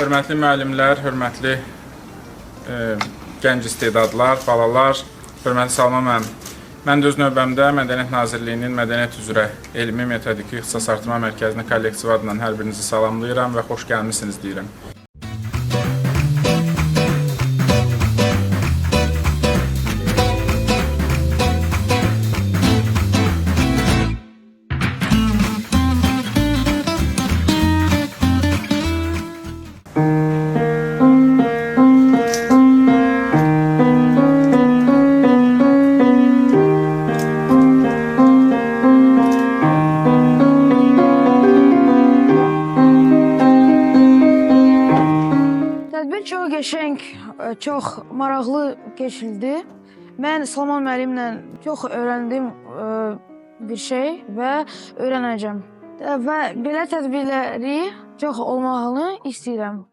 Hörmətli müəllimlər, hörmətli gənc istedadlar, balalar, hörmətli Salman müəllim. Mən də öz növbəmdə Mədəniyyət Nazirliyinin Mədəniyyət üzrə Elmi Metodiki İxtisasartırma Mərkəzinin kollektiv adından hər birinizi salamlayıram və xoş gəlmisiniz deyirəm. Tədbir çox qəşəng, çox maraqlı keçildi. Mən Salman müəllimlə çox öyrəndim bir şey və öyrənəcəm. Və belə tədbirləri çox olmağını istəyirəm.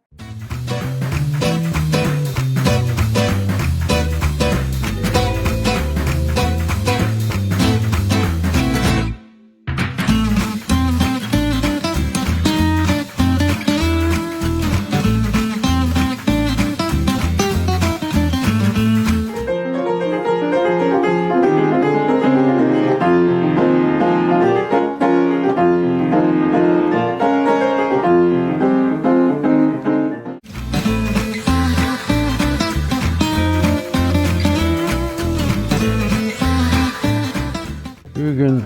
Bugün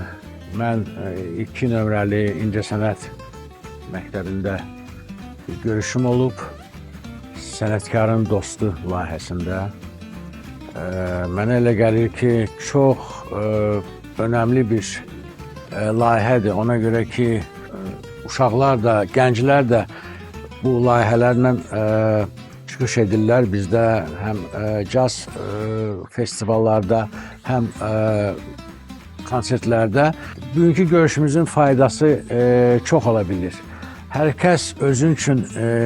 mən 2 nömrəli İncəsənət məktəbində bir görüşüm olub. Sənətkarın dostu layihəsində. Mənə elə gəlir ki, çox önəmli bir layihədir. Ona görə ki, uşaqlar da, gənclər də bu layihələrlə çıxış edirlər. Bizdə həm caz festivallarda, həm konsertlərdə bugünkü görüşümüzün faydası çox ola bilir. Hər kəs özün üçün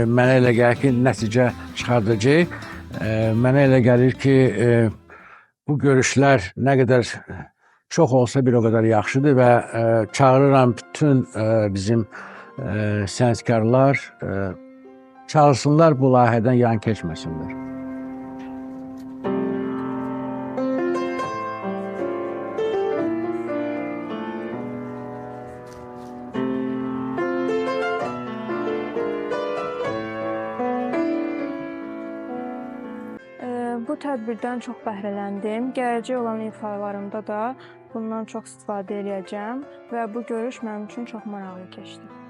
mənə elə gəlir ki, nəticə çıxardacaq. Mənə elə gəlir ki, bu görüşlər nə qədər çox olsa bir o qədər yaxşıdır və çağırıram bütün bizim sənətkarlar çalışsınlar bu layihədən yan keçməsinlər. Bu tədbirdən çox bəhrələndim. Gələcək olan ifalarımda da bundan çox istifadə edəcəm və bu görüş mənim üçün çox maraqlı keçdi.